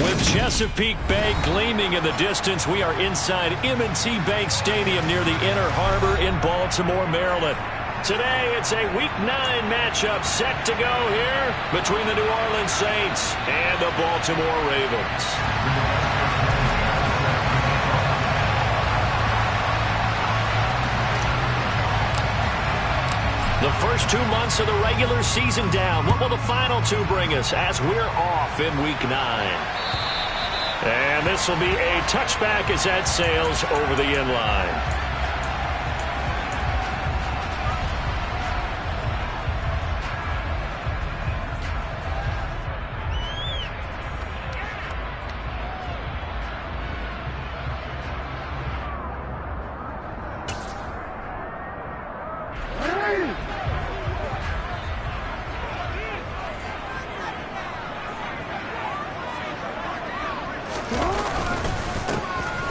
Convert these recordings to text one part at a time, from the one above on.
With Chesapeake Bay gleaming in the distance, we are inside M&T Bank Stadium near the Inner Harbor in Baltimore, Maryland. Today, it's a Week 9 matchup set to go here between the New Orleans Saints and the Baltimore Ravens. The first 2 months of the regular season down. What will the final 2 bring us as we're off in Week 9? And this will be a touchback as that sails over the end line.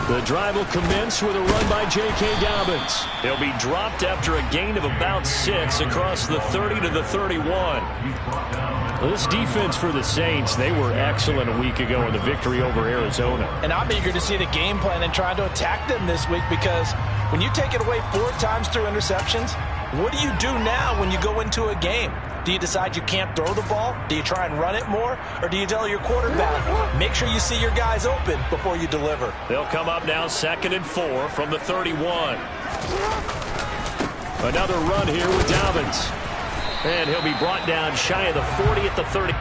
The drive will commence with a run by J.K. Dobbins. He'll be dropped after a gain of about 6 across the 30 to the 31. This defense for the Saints, they were excellent a week ago in the victory over Arizona. And I'm eager to see the game plan and trying to attack them this week, because when you take it away 4 times through interceptions, what do you do now when you go into a game? Do you decide you can't throw the ball? Do you try and run it more? Or do you tell your quarterback, make sure you see your guys open before you deliver? They'll come up now 2nd and 4 from the 31. Another run here with Dobbins. And he'll be brought down shy of the 40 at the 30.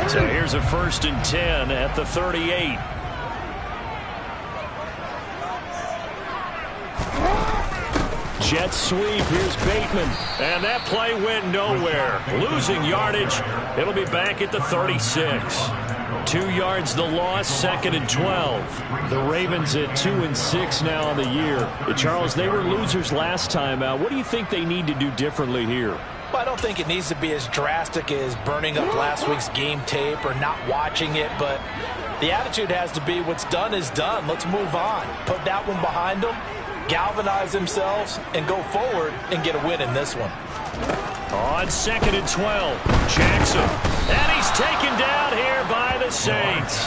So here's a 1st and 10 at the 38. Jet sweep. Here's Bateman. And that play went nowhere. Losing yardage. It'll be back at the 36. 2 yards the loss, 2nd and 12. The Ravens at 2-6 now on the year. Charles, they were losers last time out. What do you think they need to do differently here? Well, I don't think it needs to be as drastic as burning up last week's game tape or not watching it, but the attitude has to be what's done is done. Let's move on. Put that one behind them, galvanize themselves, and go forward and get a win in this one. On 2nd and 12, Jackson. And he's taken down here by the Saints.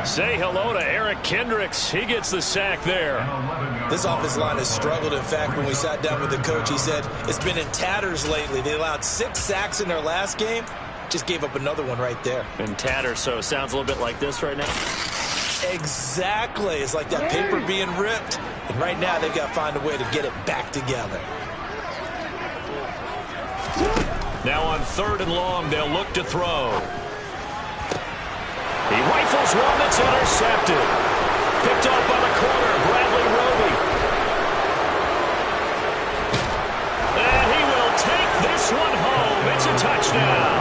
Say hello to Eric Kendricks. He gets the sack there. This offensive line has struggled. In fact, when we sat down with the coach, he said it's been in tatters lately. They allowed 6 sacks in their last game. Just gave up another one right there. In tatters, so it sounds a little bit like this right now. Exactly. It's like that paper being ripped. And right now, they've got to find a way to get it back together. Now on 3rd and long, they'll look to throw. He rifles one that's intercepted. Picked off by the corner, Bradley Roby. And he will take this one home. It's a touchdown.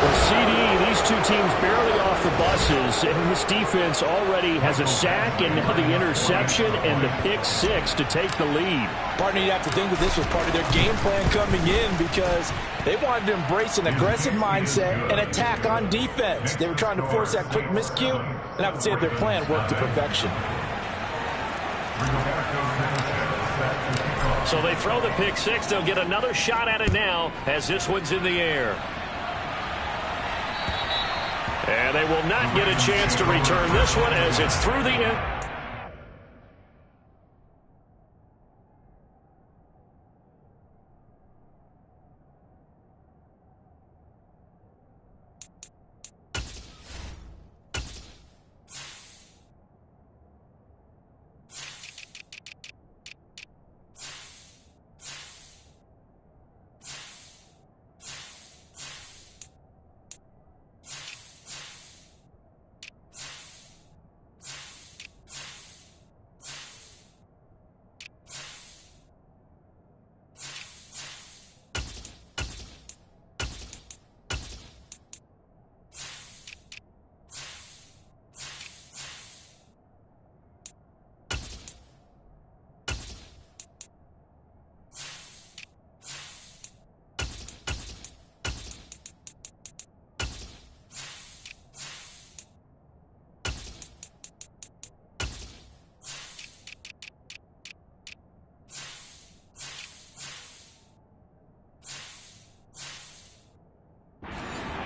Well, CD, these two teams barely off the buses, and this defense already has a sack and now the interception and the pick 6 to take the lead. Partner, you have to think that this was part of their game plan coming in, because they wanted to embrace an aggressive mindset and attack on defense. They were trying to force that quick miscue, and I would say their plan worked to perfection. So they throw the pick six. They'll get another shot at it now as this one's in the air. And they will not get a chance to return this one as it's through the end.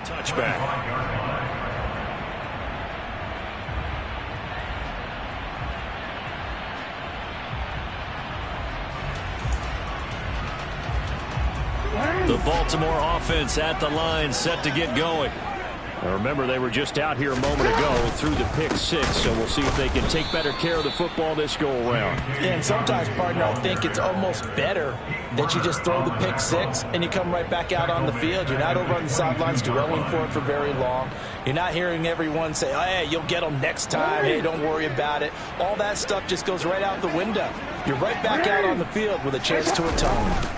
Touchback. The Baltimore offense at the line, set to get going. Now remember, they were just out here a moment ago through the pick six, so we'll see if they can take better care of the football this go-around. Yeah, and sometimes, partner, I think it's almost better that you just throw the pick six and you come right back out on the field. You're not over on the sidelines dwelling for it for very long. You're not hearing everyone say, oh, hey, you'll get them next time. Hey, don't worry about it. All that stuff just goes right out the window. You're right back out on the field with a chance to atone.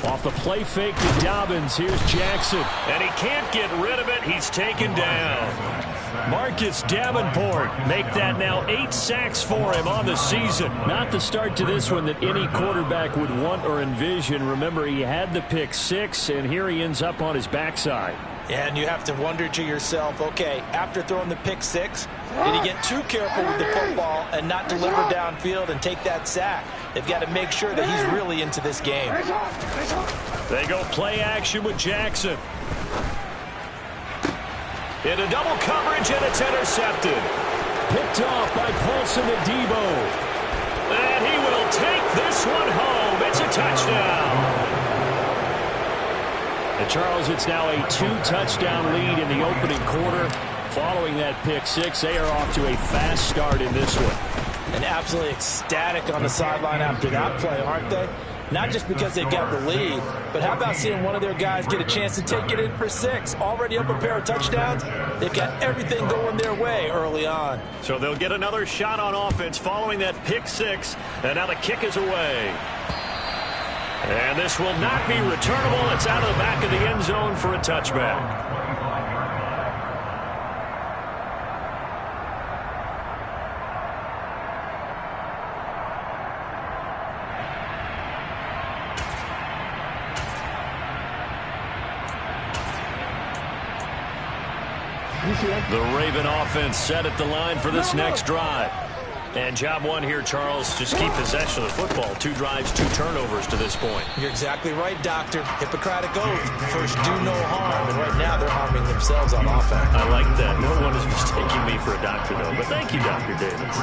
Off the play fake to Dobbins, here's Jackson. And he can't get rid of it. He's taken down. Marcus Davenport make that now 8 sacks for him on the season. Not the start to this one that any quarterback would want or envision. Remember, he had the pick six, and here he ends up on his backside. And you have to wonder to yourself, okay, after throwing the pick six, did he get too careful with the football and not deliver downfield and take that sack? They've got to make sure that he's really into this game. They go play action with Jackson. Into double coverage, and it's intercepted. Picked off by Paulson Adebo. And he will take this one home. It's a touchdown. And Charles, it's now a 2-touchdown lead in the opening quarter. Following that pick six, they are off to a fast start in this one. And absolutely ecstatic on the sideline after that play, aren't they? Not just because they got the lead, but how about seeing one of their guys get a chance to take it in for 6? Already up a pair of touchdowns. They've got everything going their way early on. So they'll get another shot on offense following that pick six. And now the kick is away. And this will not be returnable. It's out of the back of the end zone for a touchback. The Raven offense set at the line for this next drive. And job one here, Charles, just keep possession of the football. 2 drives, 2 turnovers to this point. You're exactly right, Doctor. Hippocratic oath. First, do no harm. And right now, they're harming themselves on offense. I like that. No one is mistaking me for a doctor, though. But thank you, Dr. Davis.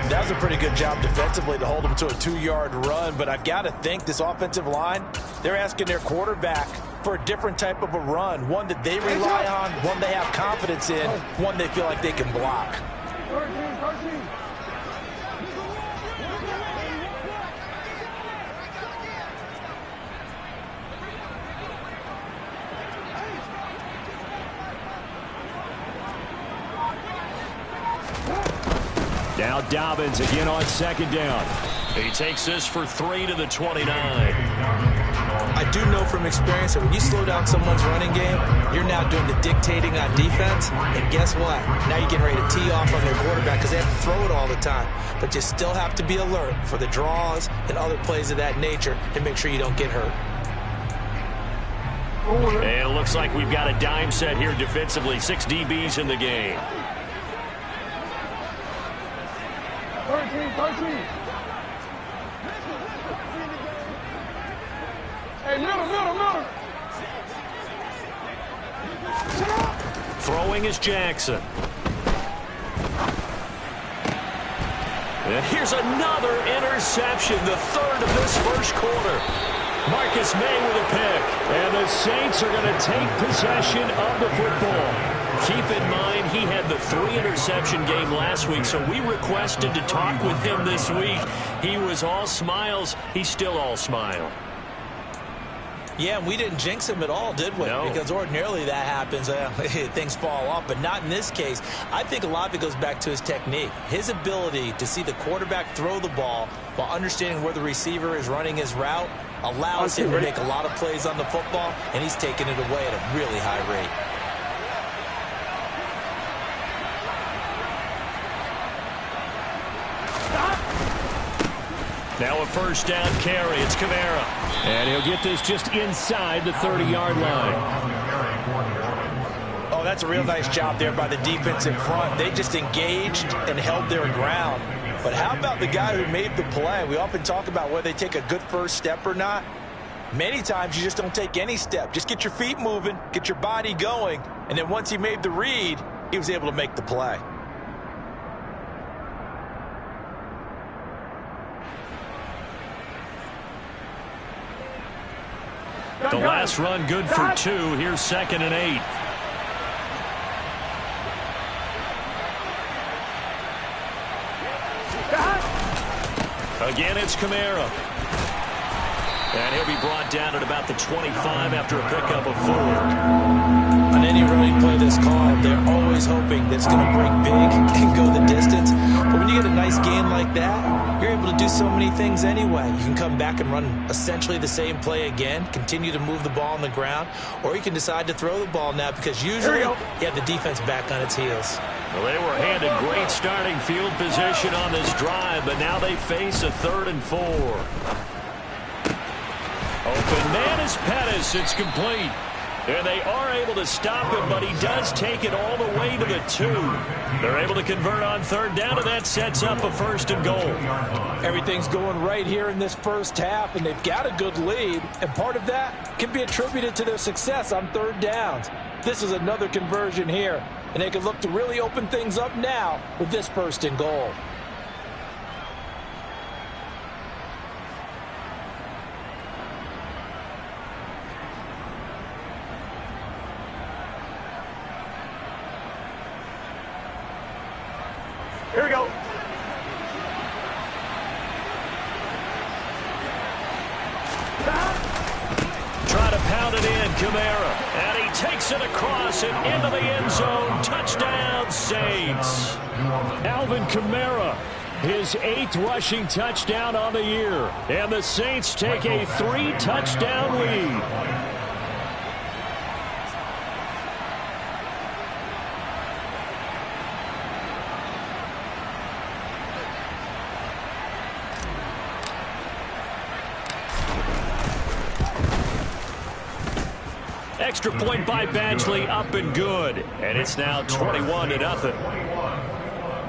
That was a pretty good job defensively to hold them to a 2-yard run. But I've got to think this offensive line, they're asking their quarterback for a different type of a run. One that they rely on, one they have confidence in, one they feel like they can block. Now Dobbins again on second down. He takes this for 3 to the 29. I do know from experience that when you slow down someone's running game, you're now doing the dictating on defense. And guess what? Now you're getting ready to tee off on their quarterback because they have to throw it all the time. But you still have to be alert for the draws and other plays of that nature and make sure you don't get hurt. And it looks like we've got a dime set here defensively. 6 DBs in the game. 13. Hey, middle. Throwing is Jackson. And here's another interception, the third of this first quarter. Marcus May with a pick. And the Saints are going to take possession of the football. Keep in mind, he had the 3-interception game last week, so we requested to talk with him this week. He was all smiles. He's still all smile. Yeah, and we didn't jinx him at all, did we? No. Because ordinarily that happens. Things fall off, but not in this case. I think a lot of it goes back to his technique. His ability to see the quarterback throw the ball while understanding where the receiver is running his route allows him to make a lot of plays on the football, and he's taking it away at a really high rate. Now a first down carry. It's Kamara. And he'll get this just inside the 30-yard line. Oh, that's a real nice job there by the defense in front. They just engaged and held their ground. But how about the guy who made the play? We often talk about whether they take a good first step or not. Many times you just don't take any step. Just get your feet moving, get your body going, and then once he made the read, he was able to make the play. The last run good for 2. Here's 2nd and 8. Again, it's Kamara. And he'll be brought down at about the 25 after a pickup of 4. On any running play that's called, they're always hoping that it's going to break big and go the distance. But when you get a nice gain like that, you're able to do so many things anyway. You can come back and run essentially the same play again, continue to move the ball on the ground, or you can decide to throw the ball now because usually you have the defense back on its heels. Well, they were handed great starting field position on this drive, but now they face a 3rd and 4. Open man is Pettis. It's complete. And they are able to stop him, but he does take it all the way to the 2. They're able to convert on 3rd down, and that sets up a 1st and goal. Everything's going right here in this first half, and they've got a good lead. And part of that can be attributed to their success on 3rd downs. This is another conversion here, and they can look to really open things up now with this 1st and goal. Here we go. Try to pound it in, Kamara. And he takes it across and into the end zone. Touchdown, Saints. Alvin Kamara, his 8th rushing touchdown on the year. And the Saints take a 3-touchdown lead. Extra point by Badgley, up and good. And it's now 21-0.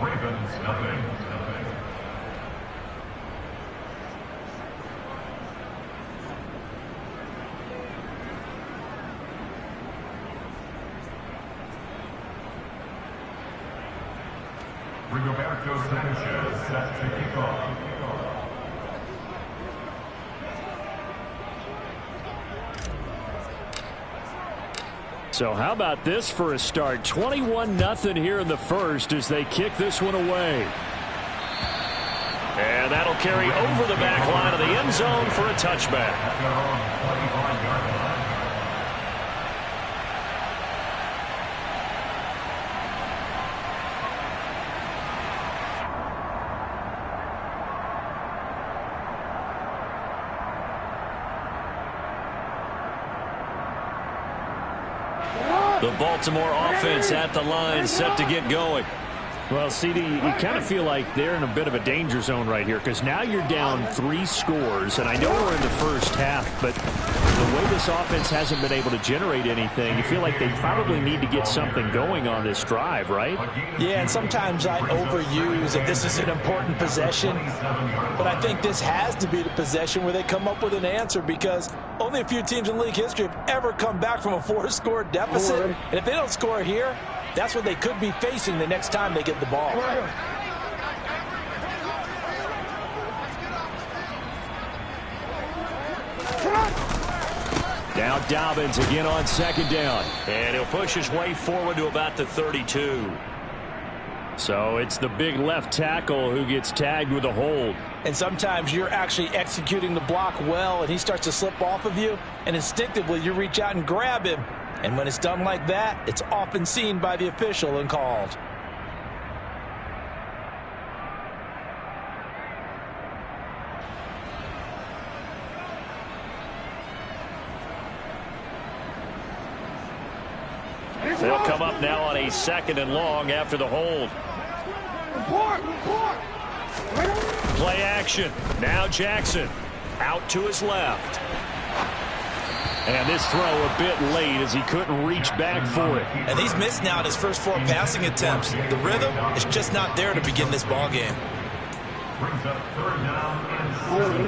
Ravens, nothing. Rigoberto Sanchez set to kick off. So how about this for a start? 21-0 here in the first as they kick this one away. And that'll carry over the back line of the end zone for a touchback. The Baltimore offense at the line, set to get going. Well, CD, you kind of feel like they're in a bit of a danger zone right here because now you're down 3 scores, and I know we're in the first half, but the way this offense hasn't been able to generate anything, you feel like they probably need to get something going on this drive, right? Yeah, and sometimes I overuse that this is an important possession, but I think this has to be the possession where they come up with an answer because only a few teams in league history have ever come back from a 4-score deficit, and if they don't score here, that's what they could be facing the next time they get the ball. Now Dobbins again on second down. And he'll push his way forward to about the 32. So it's the big left tackle who gets tagged with a hold. And sometimes you're actually executing the block well, and he starts to slip off of you, and instinctively you reach out and grab him. And when it's done like that, it's often seen by the official and called. They'll come up now on a 2nd and long after the hold. Play action. Now Jackson out to his left. And this throw a bit late as he couldn't reach back for it. And he's missed now his first 4 passing attempts. The rhythm is just not there to begin this ball game.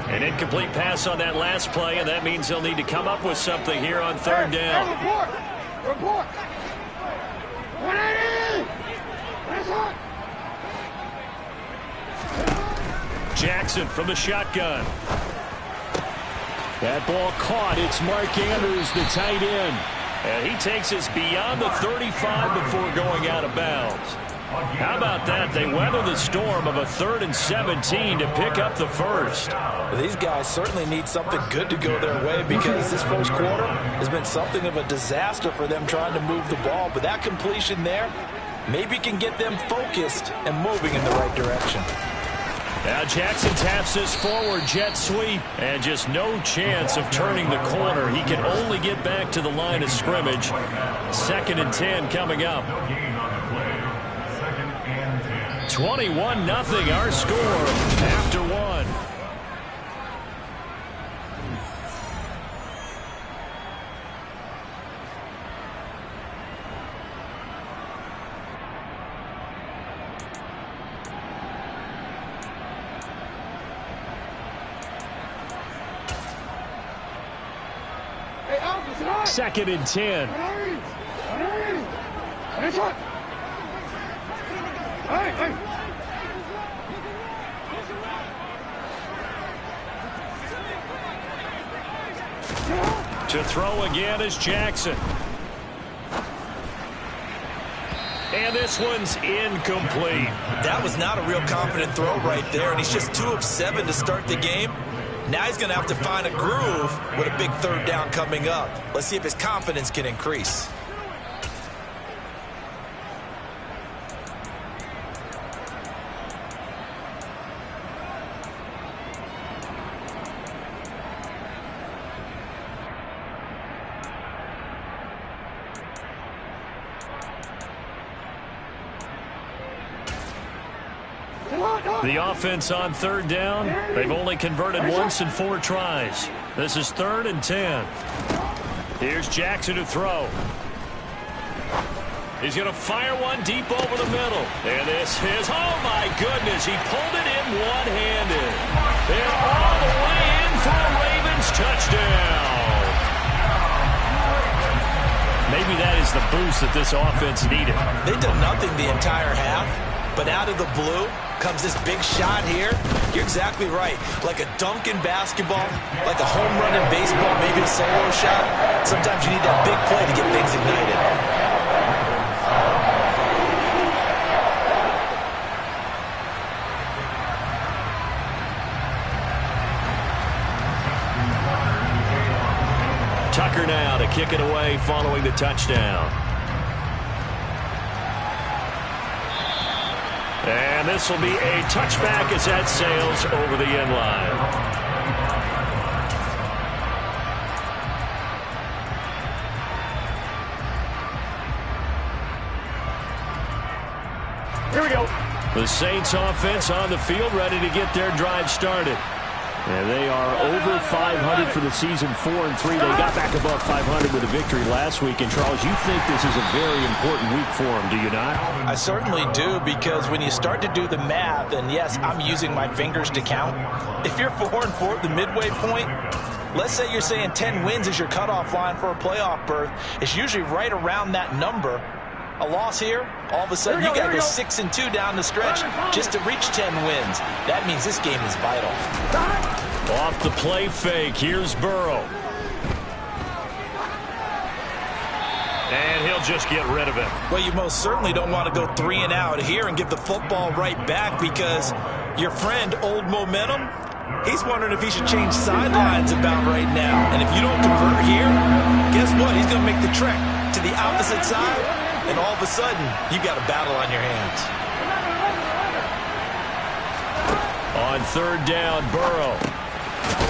An incomplete pass on that last play, and that means they'll need to come up with something here on 3rd down. Report. 180. Jackson from the shotgun. That ball caught. It's Mark Andrews, the tight end. And he takes us beyond the 35 before going out of bounds. How about that? They weather the storm of a 3rd and 17 to pick up the first. Well, these guys certainly need something good to go their way because this first quarter has been something of a disaster for them trying to move the ball. But that completion there maybe can get them focused and moving in the right direction. Now Jackson taps this forward jet sweep, and just no chance of turning the corner. He can only get back to the line of scrimmage. 2nd and 10 coming up. 21-0 our score after 1. Second and 10. To throw again is Jackson. And this one's incomplete. That was not a real confident throw right there, and he's just 2 of 7 to start the game. Now he's going to have to find a groove with a big 3rd down coming up. Let's see if his confidence can increase. The offense on 3rd down, they've only converted once in 4 tries. This is 3rd and 10. Here's Jackson to throw. He's going to fire one deep over the middle. And this is, oh my goodness, he pulled it in one-handed. And all the way in for a Ravens touchdown. Maybe that is the boost that this offense needed. They did nothing the entire half, but out of the blue comes this big shot here. You're exactly right. Like a dunk in basketball, like a home run in baseball, maybe a solo shot. Sometimes you need that big play to get things ignited. Tucker now to kick it away following the touchdown. And this will be a touchback as that sails over the end line. Here we go. The Saints offense on the field, ready to get their drive started. And they are over 500 for the season, 4-3. They got back above 500 with a victory last week. And, Charles, you think this is a very important week for them, do you not? I certainly do, because when you start to do the math, and yes, I'm using my fingers to count. If you're 4-4 at the midway point, let's say you're saying 10 wins is your cutoff line for a playoff berth. It's usually right around that number. A loss here, all of a sudden you got to go 6-2 down the stretch just to reach 10 wins. That means this game is vital. Off the play fake, here's Burrow. And he'll just get rid of it. Well, you most certainly don't want to go 3 and out here and give the football right back, because your friend, Old Momentum, he's wondering if he should change sidelines about right now. And if you don't convert here, guess what? He's going to make the trek to the opposite side, and all of a sudden, you got a battle on your hands. On third down, Burrow.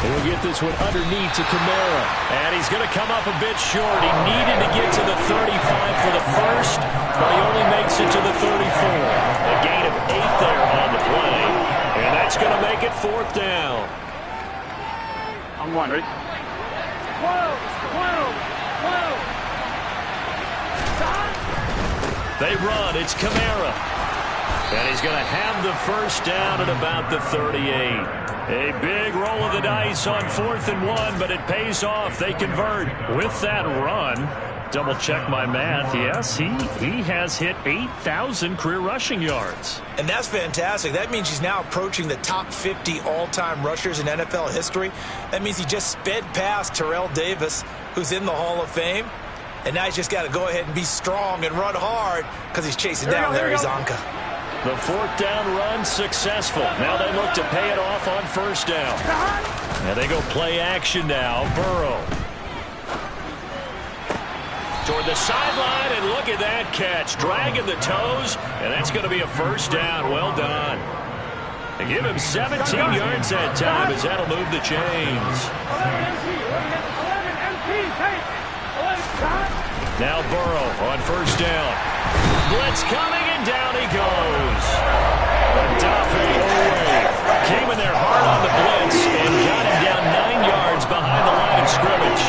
He'll get this one underneath to Kamara. And he's going to come up a bit short. He needed to get to the 35 for the first, but he only makes it to the 34. A gain of 8 there on the play. And that's going to make it fourth down. I'm one, ready? 12. They run. It's Kamara. And he's going to have the first down at about the 38. A big roll of the dice on 4th and 1, but it pays off. They convert with that run. Double check my math. Yes, he has hit 8,000 career rushing yards. And that's fantastic. That means he's now approaching the top 50 all-time rushers in NFL history. That means he just sped past Terrell Davis, who's in the Hall of Fame. And now he's just got to go ahead and be strong and run hard, because he's chasing down Larry Zonka. The fourth down run successful. Now they look to pay it off on first down. And they go play action now. Burrow. Toward the sideline, and look at that catch. Dragging the toes, and that's going to be a first down. Well done. And give him 17 yards that time, as that'll move the chains. Now Burrow on first down. Blitz coming, and down he goes. Odafe Oweh came in there hard on the blitz and got him down 9 yards behind the line of scrimmage.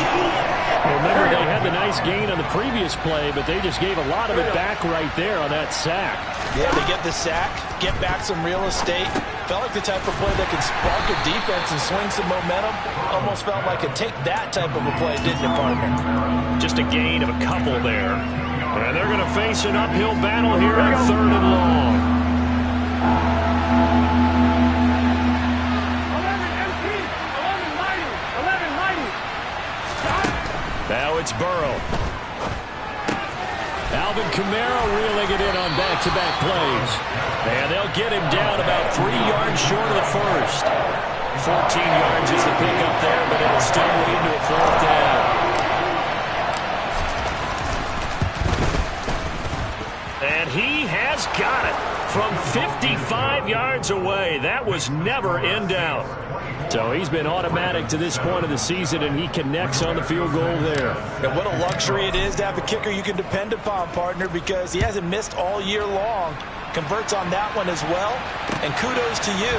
Remember, they had the nice gain on the previous play, but they just gave a lot of it back right there on that sack. Yeah, they get the sack, get back some real estate. Felt like the type of play that can spark a defense and swing some momentum. Almost felt like a take that type of a play, didn't it, partner? Just a gain of a couple there. And they're going to face an uphill battle here on 3rd and long. 11 Now it's Burrow. Alvin Kamara reeling it in on back-to-back plays. And they'll get him down about 3 yards short of the first. 14 yards is the pickup there, but it'll still lead to a fourth down. And he has got it from 55 yards away. That was never in doubt. So he's been automatic to this point of the season, and he connects on the field goal there. And what a luxury it is to have a kicker you can depend upon, partner, because he hasn't missed all year long. Converts on that one as well. And kudos to you.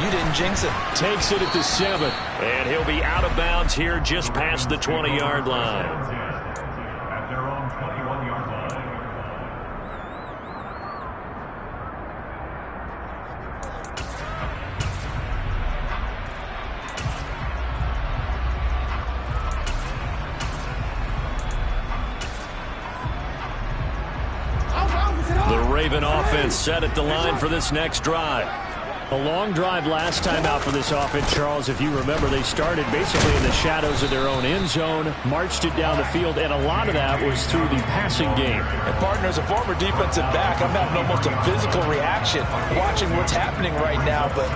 You didn't jinx it. Takes it at the 7. And he'll be out of bounds here just past the 20-yard line. At their own 21-yard line. The Raven offense set at the line for this next drive. A long drive last time out for this offense, Charles. If you remember, they started basically in the shadows of their own end zone, marched it down the field, and a lot of that was through the passing game. And partner, as a former defensive back, I'm having almost a physical reaction watching what's happening right now. But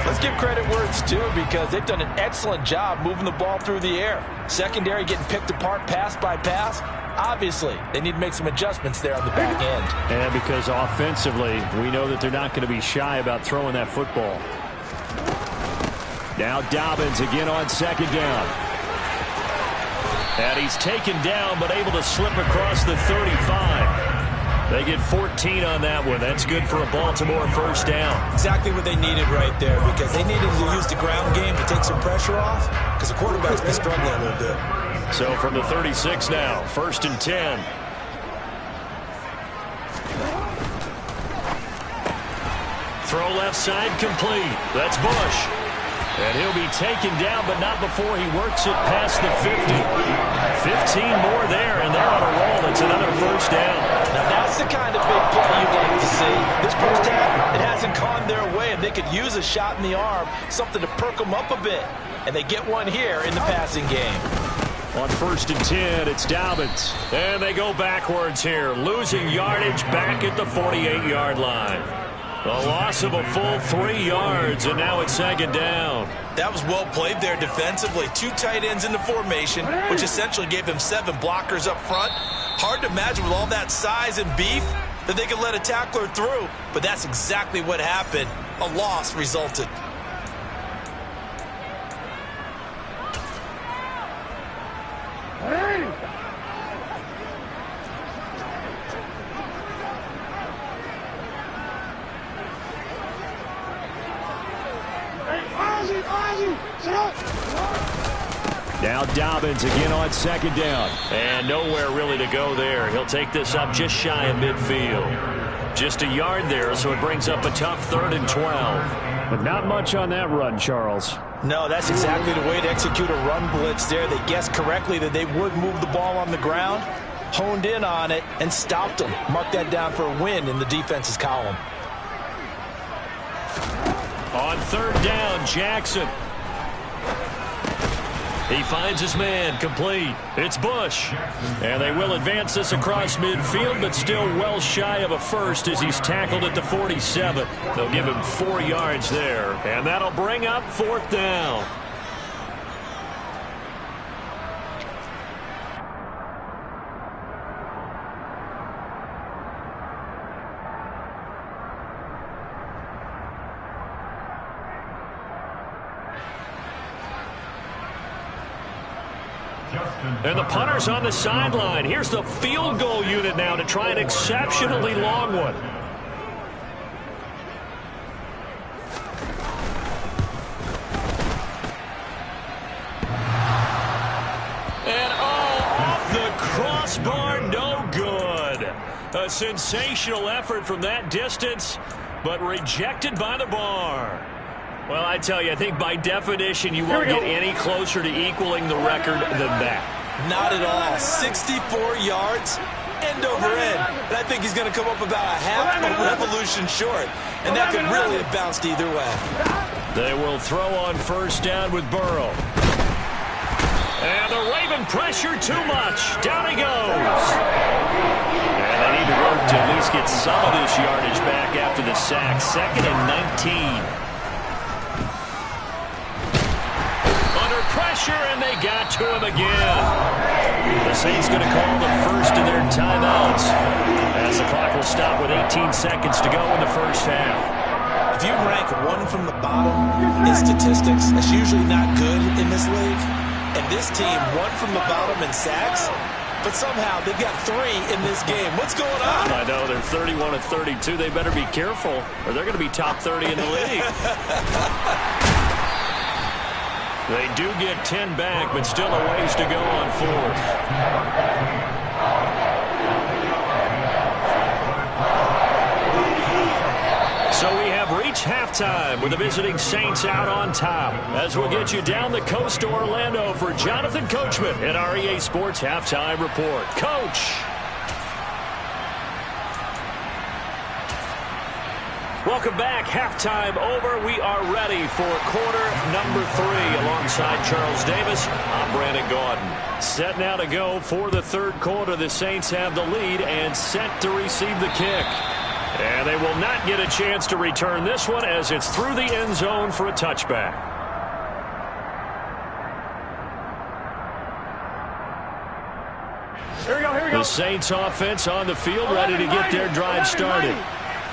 let's give credit where it's due, because they've done an excellent job moving the ball through the air. Secondary getting picked apart pass by pass. Obviously, they need to make some adjustments there on the back end. And because offensively, we know that they're not going to be shy about throwing that football. Now Dobbins again on second down. And he's taken down, but able to slip across the 35. They get 14 on that one. That's good for a Baltimore first down. Exactly what they needed right there, because they needed to use the ground game to take some pressure off, because the quarterback's been struggling a little bit. So from the 36 now, 1st and 10. Throw left side complete. That's Bush. And he'll be taken down, but not before he works it past the 50. 15 more there, and they're on a roll. It's another first down. Now that's the kind of big play you'd like to see. This first half, it hasn't gone their way, and they could use a shot in the arm, something to perk them up a bit. And they get one here in the passing game. On 1st and 10, it's Dobbins. And they go backwards here, losing yardage back at the 48-yard line. A loss of a full 3 yards, and now it's 2nd down. That was well played there defensively. 2 tight ends in the formation, which essentially gave them 7 blockers up front. Hard to imagine with all that size and beef that they could let a tackler through, but that's exactly what happened. A loss resulted. Now Dobbins again on 2nd down. And nowhere really to go there. He'll take this up just shy of midfield. Just a yard there, so it brings up a tough 3rd and 12. But not much on that run, Charles. No, that's exactly the way to execute a run blitz there. They guessed correctly that they would move the ball on the ground, honed in on it, and stopped them. Mark that down for a win in the defense's column. On 3rd down, Jackson. He finds his man, complete. It's Bush. And they will advance this across midfield, but still well shy of a first as he's tackled at the 47. They'll give him 4 yards there, and that'll bring up 4th down. And the punter's on the sideline. Here's the field goal unit now to try an exceptionally long one. And off the crossbar, no good. A sensational effort from that distance, but rejected by the bar. Well, I tell you, I think by definition you won't get any closer to equaling the record than that. Not at all. 64 yards, end over end. And I think he's going to come up about a half a revolution short. And that could really have bounced either way. They will throw on 1st down with Burrow. And the Raven pressure too much. Down he goes. And they need to work to at least get some of this yardage back after the sack. 2nd and 19. Pressure, and they got to him again. The Saints going to call the first of their timeouts as the clock will stop with 18 seconds to go in the first half. If you rank 1 from the bottom in statistics, that's usually not good in this league. And this team 1 from the bottom in sacks, but somehow they've got 3 in this game. What's going on? I know, they're 31 and 32. They better be careful, or they're going to be top 30 in the league. They do get 10 back, but still a ways to go on 4th. So we have reached halftime with the visiting Saints out on top. As we'll get you down the coast to Orlando for Jonathan Coachman at our EA Sports Halftime Report. Coach. Welcome back. Halftime over. We are ready for quarter number 3. Alongside Charles Davis, I'm Brandon Gaudin. Set now to go for the 3rd quarter. The Saints have the lead and set to receive the kick. And they will not get a chance to return this one as it's through the end zone for a touchback. Here we go. The Saints offense on the field, ready to get their drive started.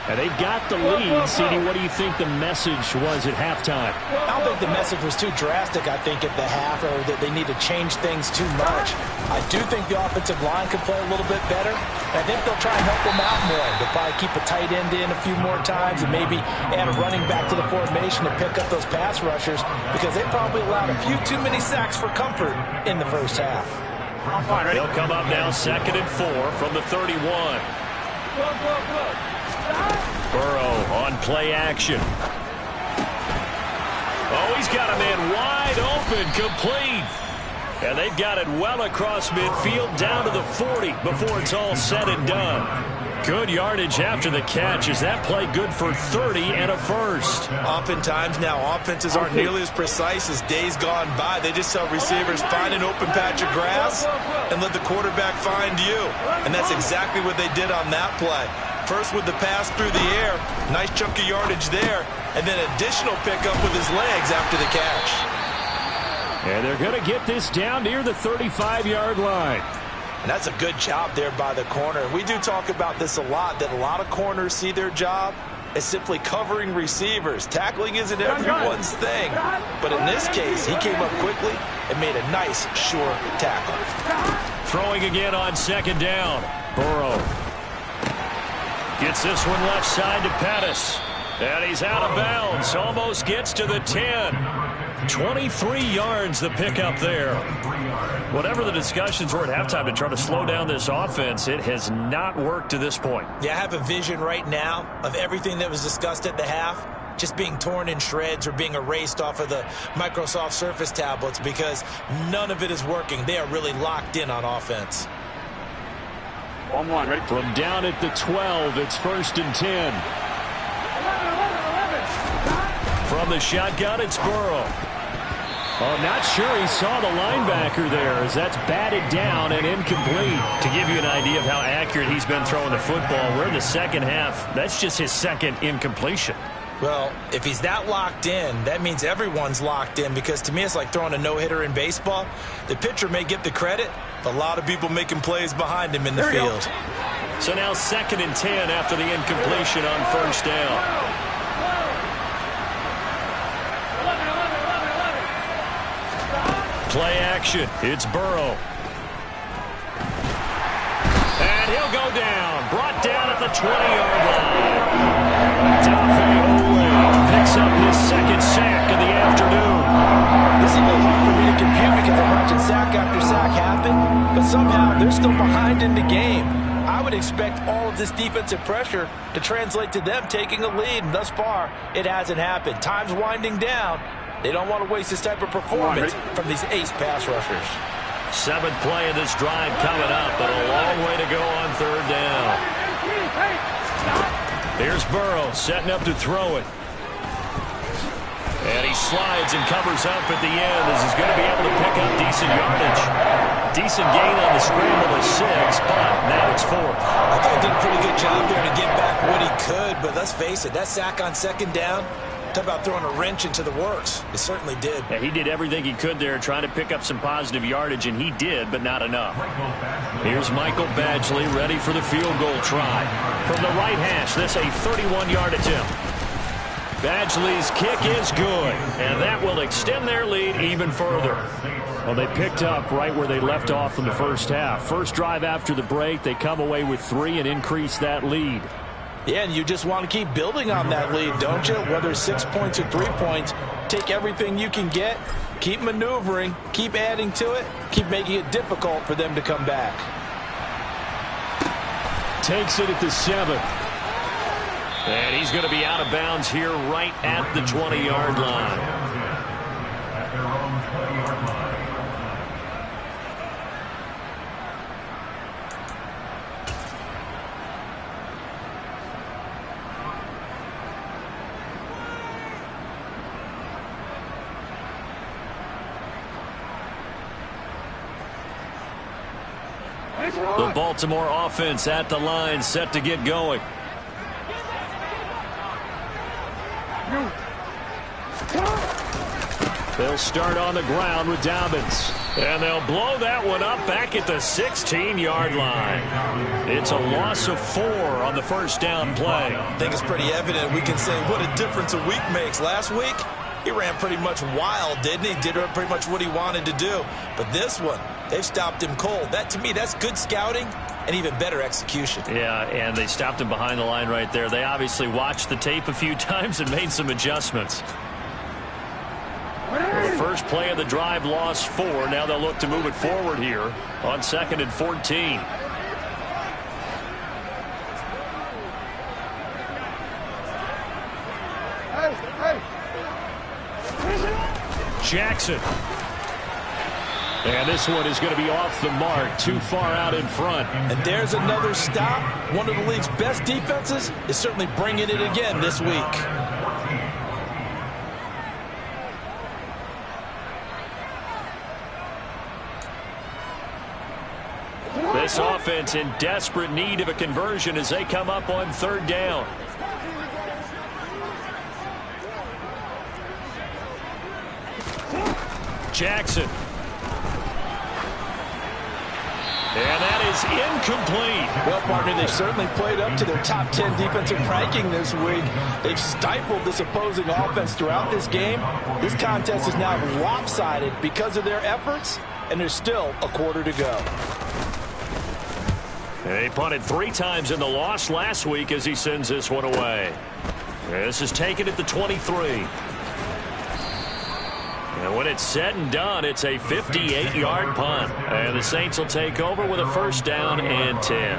And they've got the lead. CD, what do you think the message was at halftime? I don't think the message was too drastic, I think, at the half, or that they need to change things too much. I do think the offensive line can play a little bit better. I think they'll try and help them out more. They'll probably keep a tight end in a few more times and maybe add a running back to the formation to pick up those pass rushers, because they probably allowed a few too many sacks for comfort in the first half. They'll come up now 2nd and 4 from the 31. Burrow on play action. Oh, he's got a man wide open, complete. And they've got it well across midfield down to the 40 before it's all said and done. Good yardage after the catch. Is that play good for 30 and a first? Oftentimes now, offenses aren't nearly as precise as days gone by. They just tell receivers, find an open patch of grass and let the quarterback find you. And that's exactly what they did on that play. First with the pass through the air, nice chunk of yardage there, and then additional pickup with his legs after the catch. And they're going to get this down near the 35-yard line. And that's a good job there by the corner. We do talk about this a lot, that a lot of corners see their job as simply covering receivers. Tackling isn't everyone's thing. But in this case, he came up quickly and made a nice, sure tackle. Throwing again on 2nd down. Burrow gets this one left side to Pettis. And he's out of bounds. Almost gets to the 10. 23 yards the pickup there. Whatever the discussions were at halftime to try to slow down this offense, it has not worked to this point. Yeah, I have a vision right now of everything that was discussed at the half just being torn in shreds or being erased off of the Microsoft Surface tablets, because none of it is working. They are really locked in on offense. 1-1, ready? From down at the 12, it's 1st and 10. From the shotgun, it's Burrow. Oh, not sure he saw the linebacker there, as that's batted down and incomplete. To give you an idea of how accurate he's been throwing the football, we're in the second half. That's just his second incompletion. Well, if he's that locked in, that means everyone's locked in, because to me it's like throwing a no-hitter in baseball. The pitcher may get the credit, but a lot of people making plays behind him in the field. So now 2nd and 10 after the incompletion on 1st down. Play action. It's Burrow. And he'll go down. Brought down at the 20-yard line. Dafe Oweh picks up his 2nd sack of the afternoon. This is a little hard for me to compute, because I'm watching sack after sack happen, but somehow they're still behind in the game. I would expect all of this defensive pressure to translate to them taking a lead, and thus far, it hasn't happened. Time's winding down. They don't want to waste this type of performance from these ace pass rushers. 7th play of this drive coming up, but a long way to go on 3rd down. Here's Burrow setting up to throw it. And he slides and covers up at the end, as he's going to be able to pick up decent yardage. Decent gain on the scramble of 6, but now it's 4th. I thought he did a pretty good job there to get back what he could, but let's face it, that sack on 2nd down, talk about throwing a wrench into the works. It certainly did. Yeah, he did everything he could there, trying to pick up some positive yardage, and he did, but not enough. Here's Michael Badgley ready for the field goal try. From the right hash, this a 31-yard attempt. Badgley's kick is good, and that will extend their lead even further. Well, they picked up right where they left off in the first half. First drive after the break, they come away with 3 and increase that lead. Yeah, and you just want to keep building on that lead, don't you? Whether it's 6 points or 3 points, take everything you can get, keep maneuvering, keep adding to it, keep making it difficult for them to come back. Takes it at the 7. And he's going to be out of bounds here right at the 20-yard line. At their own 20-yard line. The Baltimore offense at the line, set to get going. They'll start on the ground with Dobbins. And they'll blow that one up back at the 16-yard line. It's a loss of 4 on the first down play. I think it's pretty evident. We can say what a difference a week makes. Last week, he ran pretty much wild, didn't he? Did pretty much what he wanted to do. But this one, they've stopped him cold. That, to me, that's good scouting and even better execution. Yeah, and they stopped him behind the line right there. They obviously watched the tape a few times and made some adjustments. Well, the first play of the drive lost 4. Now they'll look to move it forward here on 2nd and 14. Jackson. And this one is going to be off the mark, too far out in front. And there's another stop. One of the league's best defenses is certainly bringing it again this week. This offense in desperate need of a conversion as they come up on 3rd down. Jackson. And that is incomplete. Well, partner, they've certainly played up to their top 10 defensive ranking this week. They've stifled this opposing offense throughout this game. This contest is now lopsided because of their efforts, and there's still a quarter to go. They punted 3 times in the loss last week as he sends this one away. This is taken at the 23. And when it's said and done, it's a 58-yard punt. And the Saints will take over with a 1st down and 10.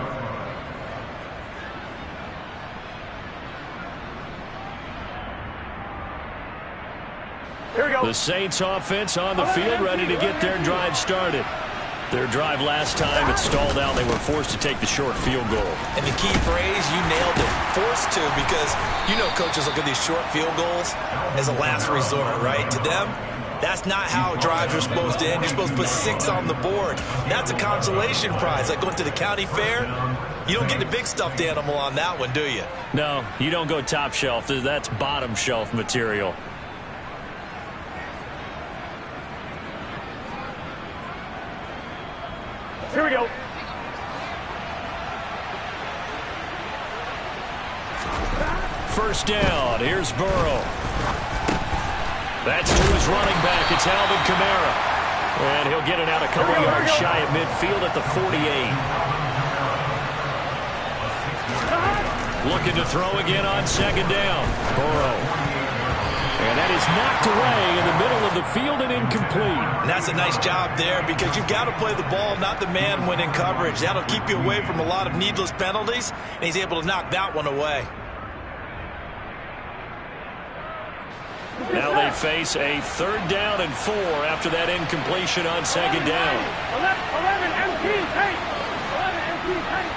Here we go. The Saints offense on the field, ready to get their drive started. Their drive last time, it stalled out. They were forced to take the short field goal. And the key phrase, you nailed it, forced to, because you know coaches look at these short field goals as a last resort, right? To them, that's not how drives are supposed to end. You're supposed to put 6 on the board. That's a consolation prize. Like going to the county fair, you don't get the big stuffed animal on that one, do you? No, you don't go top shelf. That's bottom shelf material. Here we go. First down. Here's Burrow. That's to his running back. It's Alvin Kamara. And he'll get it out a couple yards shy of midfield at the 48. Looking to throw again on 2nd down. Burrow. And that is knocked away in the middle of the field and incomplete. And that's a nice job there because you've got to play the ball, not the man when in coverage. That'll keep you away from a lot of needless penalties, and he's able to knock that one away. Now they face a 3rd down and 4 after that incompletion on 2nd down. 11 MT tape. 11 MT tape.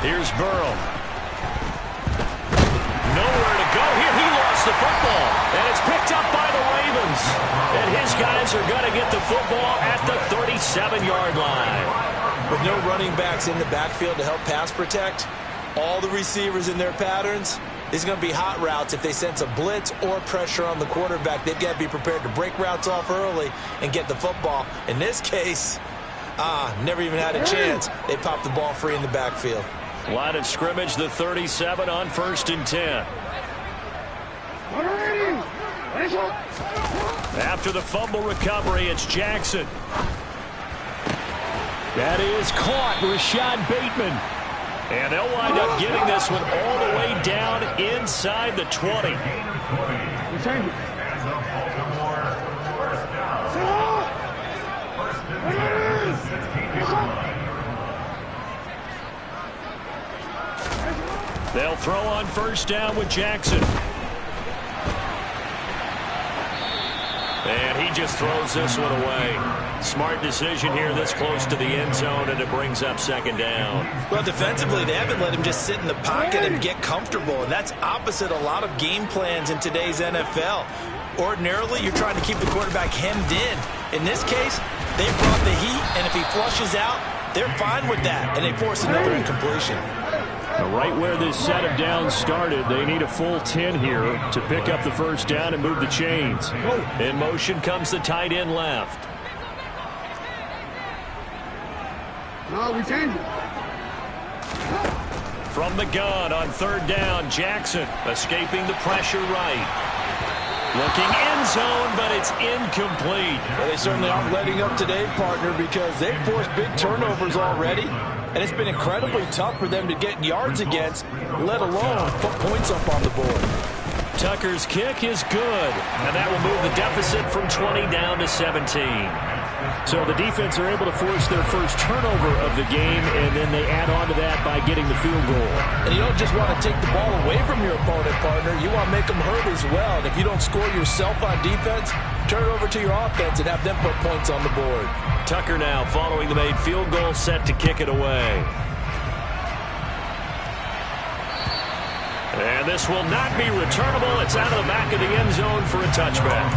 Here's Burrow. Nowhere to go here. He lost the football, and it's picked up by the Ravens. And his guys are going to get the football at the 37-yard line. With no running backs in the backfield to help pass protect, all the receivers in their patterns, it's going to be hot routes. If they sense a blitz or pressure on the quarterback, they've got to be prepared to break routes off early and get the football. In this case, never even had a chance. They popped the ball free in the backfield. Line of scrimmage, the 37 on 1st and 10. After the fumble recovery, it's Jackson. That is caught, Rashad Bateman. And they'll wind up getting this one all the way down inside the 20. They'll throw on 1st down with Jackson. And he just throws this one away. Smart decision here this close to the end zone, and it brings up 2nd down. Well, defensively, they haven't let him just sit in the pocket and get comfortable, and that's opposite a lot of game plans in today's NFL. Ordinarily, you're trying to keep the quarterback hemmed in. In this case, they brought the heat, and if he flushes out, they're fine with that, and they force another incompletion. Right where this set of downs started, they need a full 10 here to pick up the first down and move the chains. In motion comes the tight end left. No, we change it. From the gun on third down, Jackson escaping the pressure right. Looking end zone, but it's incomplete. Well, they certainly aren't letting up today, partner, because they've forced big turnovers already, and it's been incredibly tough for them to get yards against, let alone put points up on the board. Tucker's kick is good, and that will move the deficit from 20 down to 17. So the defense are able to force their first turnover of the game, and then they add on to that by getting the field goal. And you don't just want to take the ball away from your opponent, partner. You want to make them hurt as well. And if you don't score yourself on defense, turn it over to your offense and have them put points on the board. Tucker now following the made field goal, set to kick it away. And this will not be returnable. It's out of the back of the end zone for a touchback.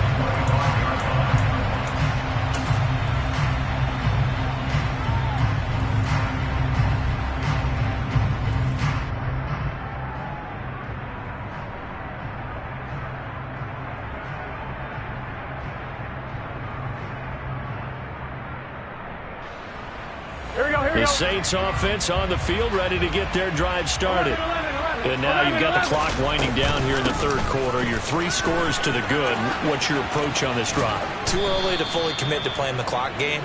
The Saints offense on the field, ready to get their drive started. And now you've got the clock winding down here in the third quarter. You're 3 scores to the good. What's your approach on this drive? Too early to fully commit to playing the clock game.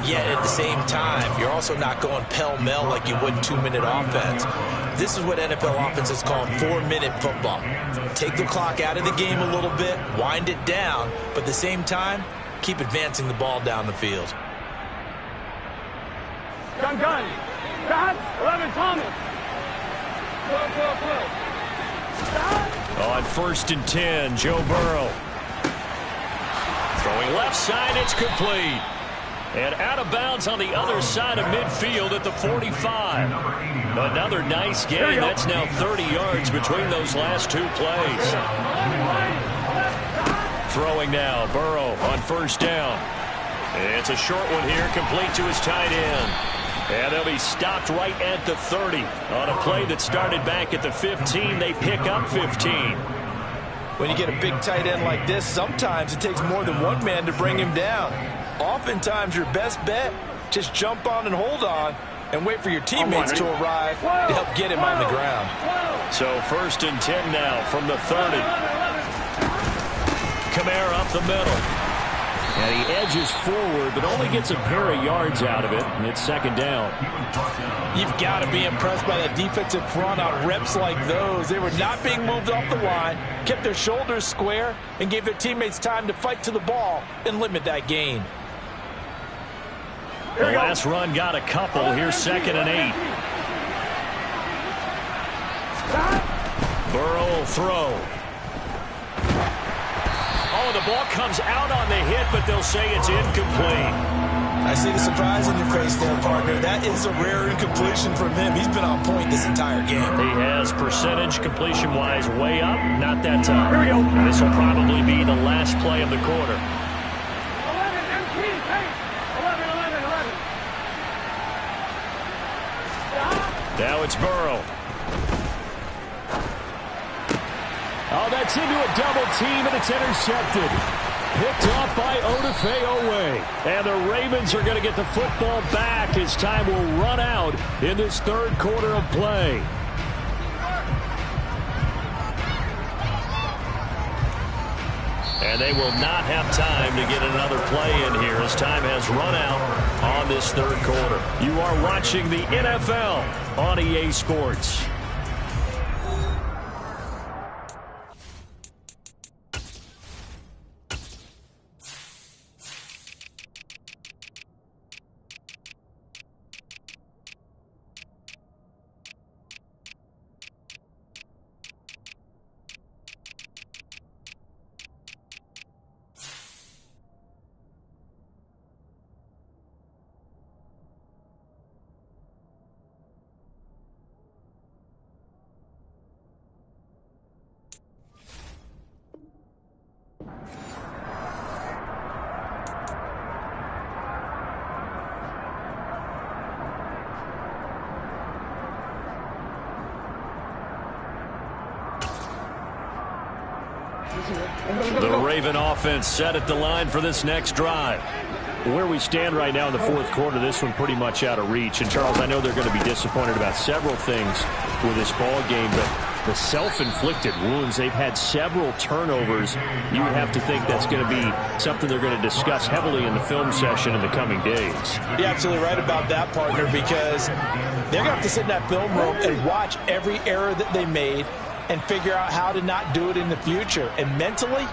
Yet at the same time, you're also not going pell-mell like you would 2-minute offense. This is what NFL offenses call 4-minute football. Take the clock out of the game a little bit, wind it down, but at the same time, keep advancing the ball down the field. Gun. Stop. 11, Thomas. 12. Stop. On 1st and 10, Joe Burrow. Throwing left side, it's complete. And out of bounds on the other side of midfield at the 45. Another nice gain. That's now 30 yards between those last 2 plays. Throwing now, Burrow on 1st down. It's a short one here, complete to his tight end. And they'll be stopped right at the 30. On a play that started back at the 15, they pick up 15. When you get a big tight end like this, sometimes it takes more than one man to bring him down. Oftentimes, your best bet, just jump on and hold on and wait for your teammates to arrive to help get him on the ground. So 1st and 10 now from the 30. Kamara up the middle. And he edges forward, but only gets a pair of yards out of it, and it's 2nd down. You've got to be impressed by that defensive front on reps like those. They were not being moved off the line, kept their shoulders square, and gave their teammates time to fight to the ball and limit that gain. The last run got a couple. Here's 2nd and 8. Burrow will throw. Oh, the ball comes out on the hit, but they'll say it's incomplete. I see the surprise in your face there, partner. That is a rare incompletion from him. He's been on point this entire game. He has percentage completion-wise way up. Not that time. Here we go. This will probably be the last play of the quarter. 11, empty, hey. 11. Now it's Burrow. Oh, that's into a double team, and it's intercepted. Picked off by Odafe Oweh. And the Ravens are going to get the football back as time will run out in this third quarter of play. And they will not have time to get another play in here as time has run out on this third quarter. You are watching the NFL on EA Sports. The Raven offense set at the line for this next drive. Where we stand right now in the fourth quarter, this one pretty much out of reach. And, Charles, I know they're going to be disappointed about several things with this ball game, but the self-inflicted wounds, they've had several turnovers. You would have to think that's going to be something they're going to discuss heavily in the film session in the coming days. You're absolutely right about that, partner, because they're going to have to sit in that film room and watch every error that they made and figure out how to not do it in the future. And mentally,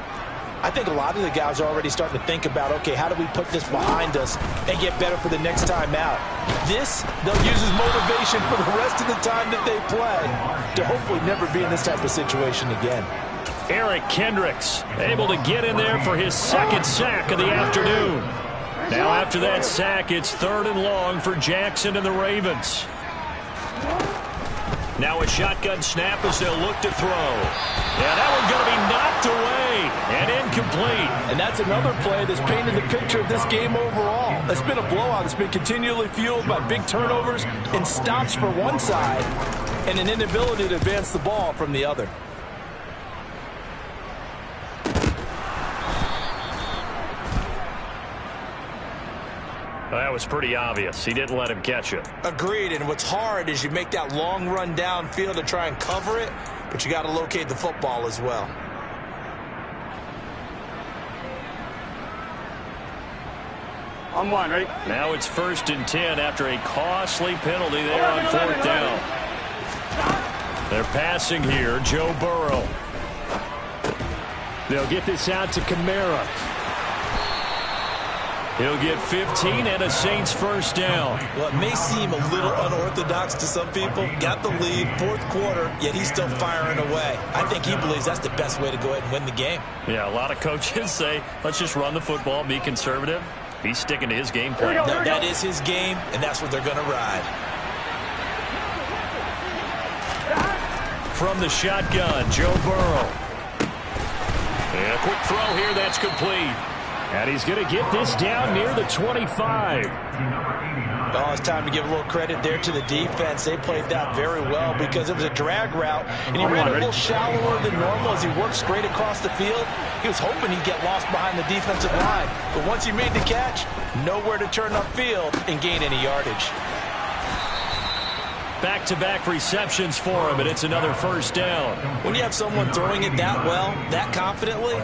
I think a lot of the guys are already starting to think about, okay, how do we put this behind us and get better for the next time out? This, they'll use as motivation for the rest of the time that they play to hopefully never be in this type of situation again. Eric Kendricks able to get in there for his second sack of the afternoon. Now after that sack, it's 3rd and long for Jackson and the Ravens. Now a shotgun snap as they'll look to throw. Yeah, that one's going to be knocked away and incomplete. And that's another play that's painted the picture of this game overall. It's been a blowout. It's been continually fueled by big turnovers and stops for one side and an inability to advance the ball from the other. Well, that was pretty obvious. He didn't let him catch it. Agreed, and what's hard is you make that long run downfield to try and cover it, but you got to locate the football as well. On one, ready? Now it's 1st and 10 after a costly penalty there on 4th down. They're passing here, Joe Burrow. They'll get this out to Kamara. He'll get 15 and a Saints first down. Well, it may seem a little unorthodox to some people. Got the lead, 4th quarter, yet he's still firing away. I think he believes that's the best way to go ahead and win the game. Yeah, a lot of coaches say, let's just run the football, be conservative. He's sticking to his game plan. No, that is his game, and that's what they're going to ride. From the shotgun, Joe Burrow. And a quick throw here, that's complete. And he's going to get this down near the 25. Oh, it's time to give a little credit there to the defense. They played that very well because it was a drag route, and he ran a little shallower than normal as he worked straight across the field. He was hoping he'd get lost behind the defensive line. But once he made the catch, nowhere to turn upfield and gain any yardage. Back-to-back receptions for him, and it's another first down. When you have someone throwing it that well, that confidently,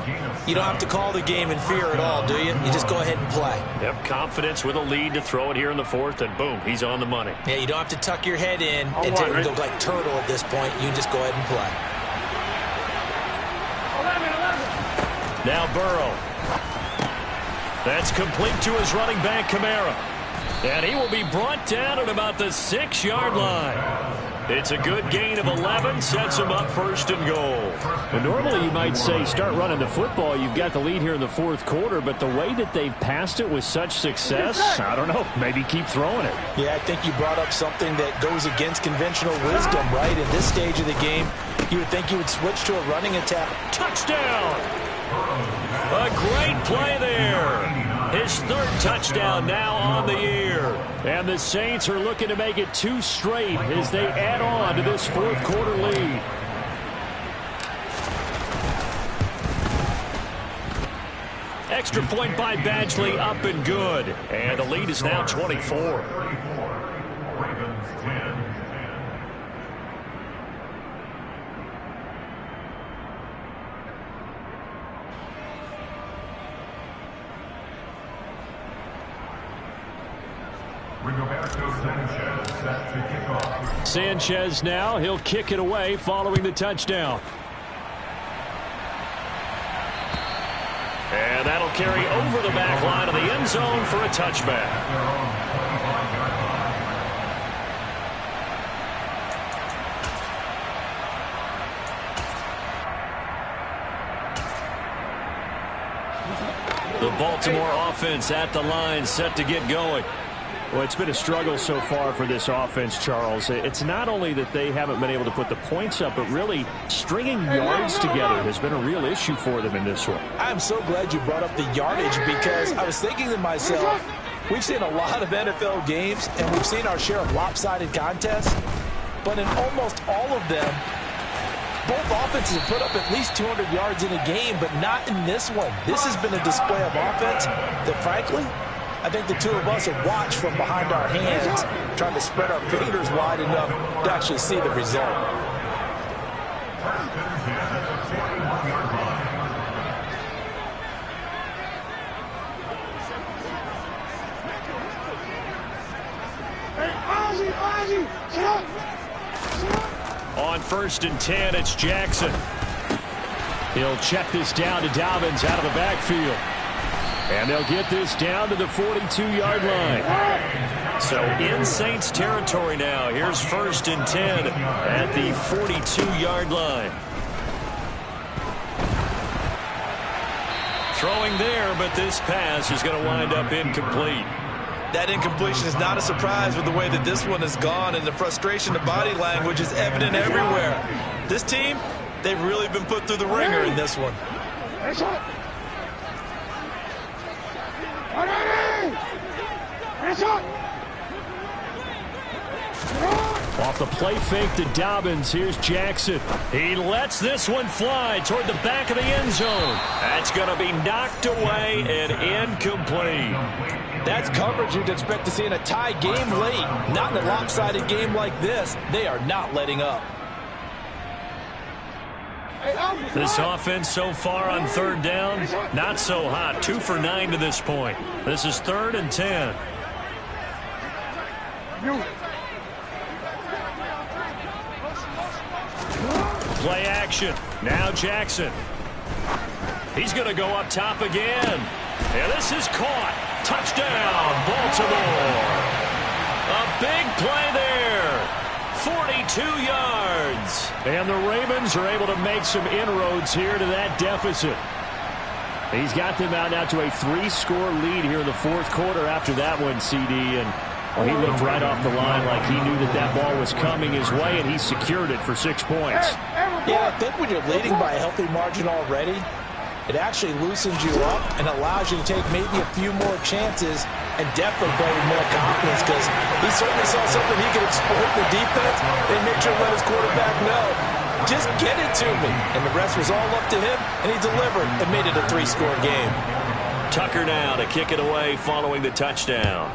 you don't have to call the game in fear at all, do you? You just go ahead and play. Yep, confidence with a lead to throw it here in the 4th, and boom, he's on the money. Yeah, you don't have to tuck your head in and take it like turtle at this point. You just go ahead and play. 11. Now Burrow. That's complete to his running back, Kamara. And he will be brought down at about the 6-yard line. It's a good gain of 11, sets him up 1st and goal. Well, normally you might say start running the football. You've got the lead here in the 4th quarter, but the way that they've passed it with such success, I don't know, maybe keep throwing it. Yeah, I think you brought up something that goes against conventional wisdom, right? In this stage of the game, you would think you would switch to a running attack. Touchdown! A great play there. His 3rd touchdown now on the year. And the Saints are looking to make it 2 straight as they add on to this 4th quarter lead. Extra point by Badgley, up and good. And the lead is now 24. Ravens 10. Rigoberto Sanchez set to kick off. Sanchez now, he'll kick it away following the touchdown. And that'll carry over the back line of the end zone for a touchback. The Baltimore offense at the line, set to get going. Well, it's been a struggle so far for this offense, Charles. It's not only that they haven't been able to put the points up, but really stringing yards together has been a real issue for them in this one. I'm so glad you brought up the yardage because I was thinking to myself, we've seen a lot of NFL games and we've seen our share of lopsided contests, but in almost all of them, Both offenses have put up at least 200 yards in a game, but not in this one. This has been a display of offense that, frankly, I think the two of us have watched from behind our hands, trying to spread our fingers wide enough to actually see the result. On 1st and 10, it's Jackson. He'll check this down to Dobbins out of the backfield. And they'll get this down to the 42-yard line. So in Saints territory now. Here's 1st and 10 at the 42-yard line. Throwing there, but this pass is going to wind up incomplete. That incompletion is not a surprise with the way that this one has gone, and the frustration, the body language is evident everywhere. This team, they've really been put through the ringer in this one. Off the play fake to Dobbins, here's Jackson. He lets this one fly toward the back of the end zone. That's going to be knocked away and incomplete. That's coverage you'd expect to see in a tie game late. Not in a lopsided game like this. They are not letting up. This offense so far on 3rd down, not so hot. 2 for 9 to this point. This is 3rd and 10. Play action. Now Jackson. He's going to go up top again. And this is caught. Touchdown, Baltimore. A big play there. 42 yards. And the Ravens are able to make some inroads here to that deficit. He's got them out now to a 3-score lead here in the 4th quarter after that one, CD. And well, he looked right off the line like he knew that that ball was coming his way, and he secured it for 6 points. Yeah, I think when you're leading by a healthy margin already, it actually loosens you up and allows you to take maybe a few more chances and definitely play with more confidence, because he certainly saw something he could exploit the defense and make sure to let his quarterback know, just get it to me. And the rest was all up to him, and he delivered and made it a 3-score game. Tucker now to kick it away following the touchdown.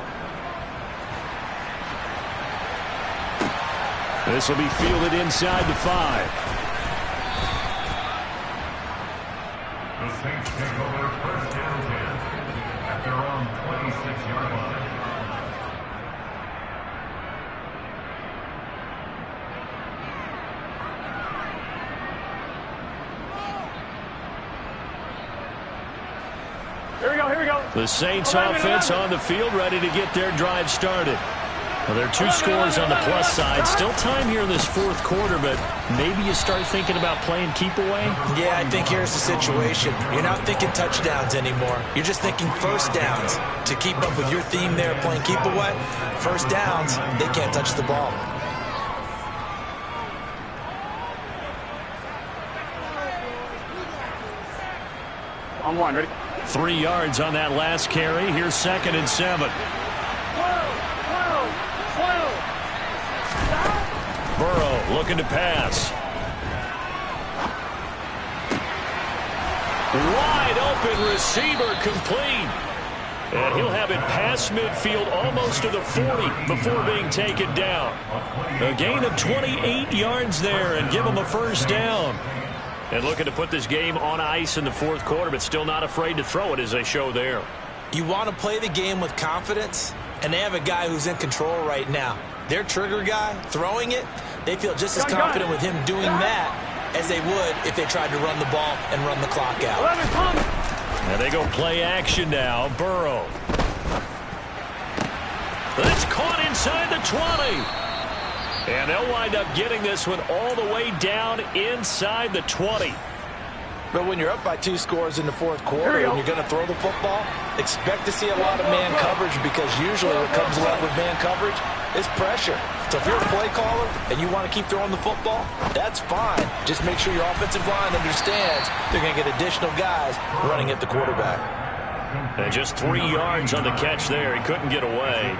This will be fielded inside the 5. The Saints take over 1st and 10 at their own 26-yard line. Here we go. The Saints offense on the field, ready to get their drive started. Well, there are 2 scores on the plus side. Still time here in this 4th quarter, but maybe you start thinking about playing keep away? Yeah, I think here's the situation. You're not thinking touchdowns anymore. You're just thinking 1st downs. To keep up with your theme there, playing keep away, 1st downs, they can't touch the ball. On 1, ready? 3 yards on that last carry. Here's 2nd and 7. Burrow looking to pass. Wide open receiver, complete. And he'll have it past midfield almost to the 40 before being taken down. A gain of 28 yards there and give him a 1st down. And looking to put this game on ice in the 4th quarter, but still not afraid to throw it as they show there. You want to play the game with confidence, and they have a guy who's in control right now. Their trigger guy throwing it, they feel just as confident with him doing that as they would if they tried to run the ball and run the clock out. And they go play action now. Burrow. That's caught inside the 20. And they'll wind up getting this one all the way down inside the 20. But when you're up by 2 scores in the 4th quarter and you're going to throw the football, expect to see a lot of man coverage, because usually what comes along with man coverage is pressure. So if you're a play caller and you want to keep throwing the football, that's fine. Just make sure your offensive line understands they're going to get additional guys running at the quarterback. And just 3 yards on the catch there. He couldn't get away.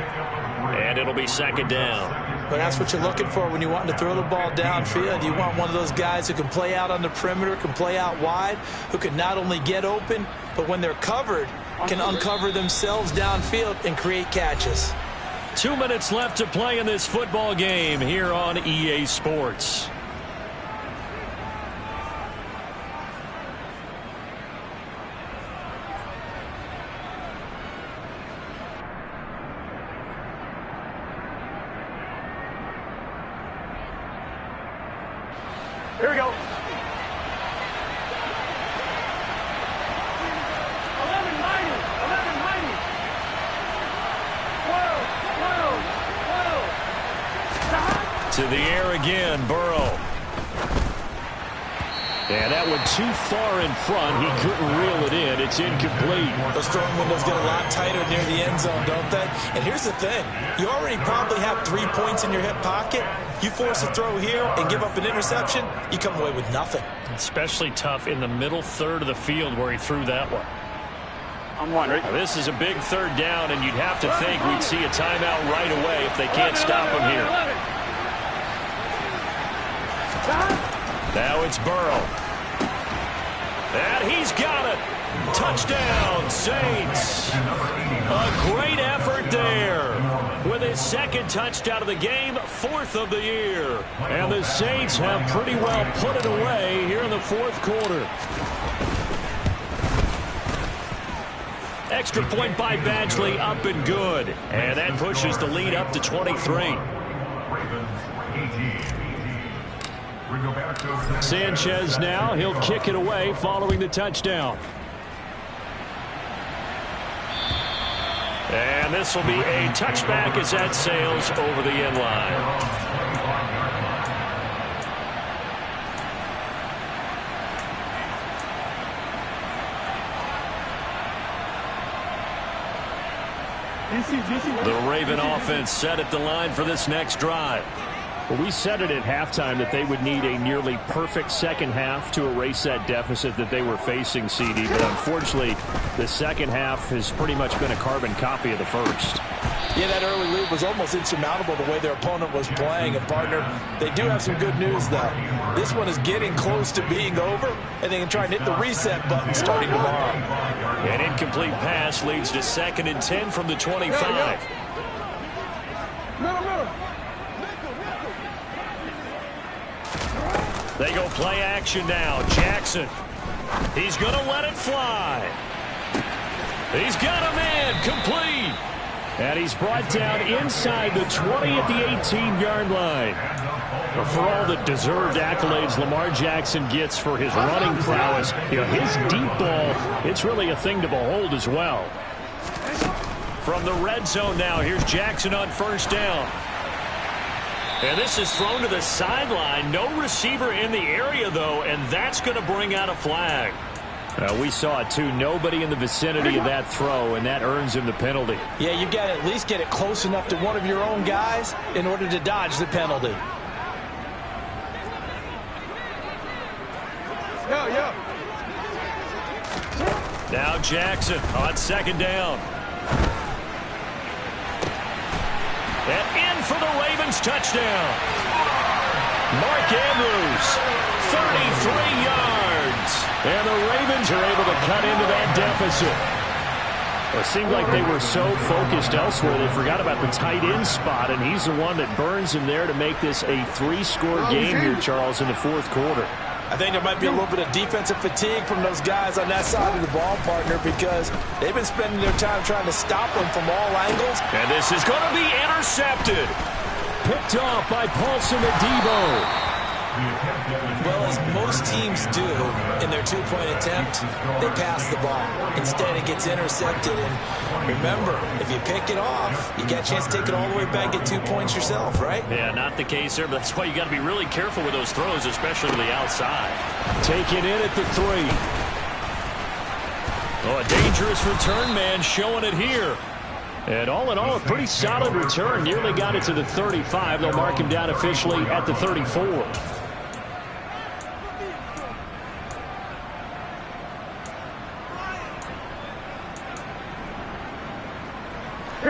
And it'll be 2nd down. But that's what you're looking for when you want to throw the ball downfield. You want one of those guys who can play out on the perimeter, can play out wide, who can not only get open, but when they're covered, can uncover themselves downfield and create catches. 2 minutes left to play in this football game here on EA Sports. Here we go. 11-90. 11-90. 12. To the air again, Burrow. And that went too far in front. He couldn't reel it in. It's incomplete. Those throwing windows get a lot tighter near the end zone, don't they? And here's the thing. You already probably have 3 points in your hip pocket. You force a throw here and give up an interception, you come away with nothing. Especially tough in the middle third of the field where he threw that one. I'm one, right? Now, this is a big third down, and you'd have to think we'd see a timeout right away if they can't stop him here. Now it's Burrow. And he's got it. Touchdown, Saints. A great effort there. With his second touchdown of the game, 4th of the year. And the Saints have pretty well put it away here in the 4th quarter. Extra point by Badgley, up and good. And that pushes the lead up to 23. Sanchez now, he'll kick it away following the touchdown. And this will be a touchback as that sails over the end line. The Raven offense set at the line for this next drive. Well, we said it at halftime that they would need a nearly perfect second half to erase that deficit that they were facing, CD. But unfortunately, the second half has pretty much been a carbon copy of the first. Yeah, that early lead was almost insurmountable the way their opponent was playing. And, partner, they do have some good news, though. This one is getting close to being over, and they can try and hit the reset button starting tomorrow. An incomplete pass leads to 2nd and 10 from the 25. They go play action now. Jackson. He's going to let it fly. He's got him in. Complete. And he's brought down inside the 20 at the 18-yard line. For all the deserved accolades Lamar Jackson gets for his running prowess, his deep ball, it's really a thing to behold as well. From the red zone now, here's Jackson on 1st down. And this is thrown to the sideline. No receiver in the area, though, and that's going to bring out a flag. We saw it, too. Nobody in the vicinity of that throw, and that earns him the penalty. Yeah, you've got to at least get it close enough to one of your own guys in order to dodge the penalty. Now Jackson on 2nd down. And in for the Ravens touchdown. Mark Andrews, 33 yards. And the Ravens are able to cut into that deficit. It seemed like they were so focused elsewhere they forgot about the tight end spot, and he's the one that burns him there to make this a 3-score game here, Charles, in the 4th quarter. I think there might be a little bit of defensive fatigue from those guys on that side of the ball, partner, because they've been spending their time trying to stop them from all angles. And this is going to be intercepted. Picked off by Paulson Adebo. Well, as most teams do in their 2-point attempt, they pass the ball. Instead, it gets intercepted. And remember, if you pick it off, you get a chance to take it all the way back and get 2 points yourself, right? Yeah, not the case there, but that's why you got to be really careful with those throws, especially to the outside. Take it in at the 3. Oh, a dangerous return man showing it here. And all in all, a pretty solid return. Nearly got it to the 35. They'll mark him down officially at the 34.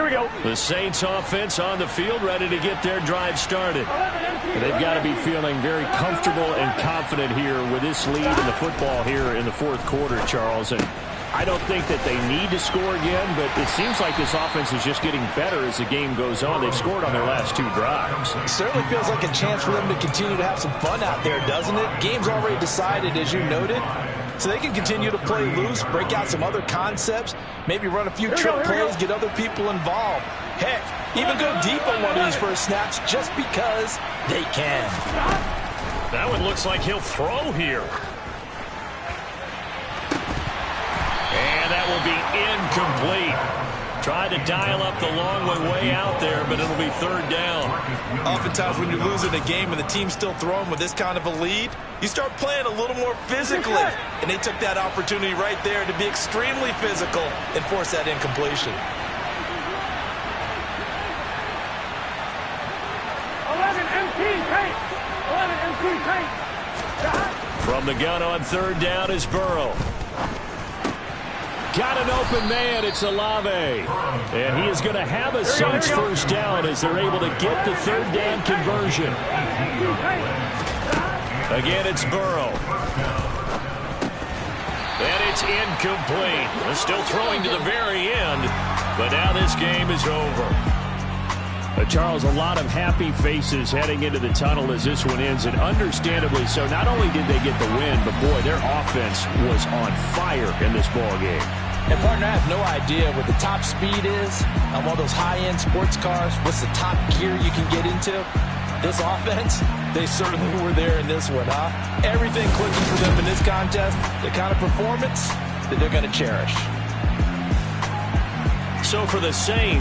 Here we go. The Saints offense on the field, ready to get their drive started. They've got to be feeling very comfortable and confident here with this lead in the football here in the fourth quarter, Charles. And I don't think that they need to score again, but it seems like this offense is just getting better as the game goes on. They've scored on their last 2 drives. It certainly feels like a chance for them to continue to have some fun out there, doesn't it? Game's already decided, as you noted. So they can continue to play loose, break out some other concepts, maybe run a few trick plays, get other people involved. Heck, even go deep on one of these first snaps just because they can. That one looks like he'll throw here. And that will be incomplete. Tried to dial up the long way out there, but it'll be third down. Oftentimes when you're losing a game and the team's still throwing with this kind of a lead, you start playing a little more physically. And they took that opportunity right there to be extremely physical and force that incompletion. 11 empty tank. 11 empty tank. From the gun on third down is Burrow. Got an open man. It's Olave. And he is going to have a Saints first down as they're able to get the third down conversion. Again, it's Burrow. And it's incomplete. They're still throwing to the very end, but now this game is over. Charles, a lot of happy faces heading into the tunnel as this one ends, and understandably so. Not only did they get the win, but boy, their offense was on fire in this ball game. And partner, I have no idea what the top speed is on one of those high-end sports cars. What's the top gear you can get into? This offense, they certainly were there in this one, huh? Everything clicking for them in this contest, the kind of performance that they're going to cherish. So for the Saints,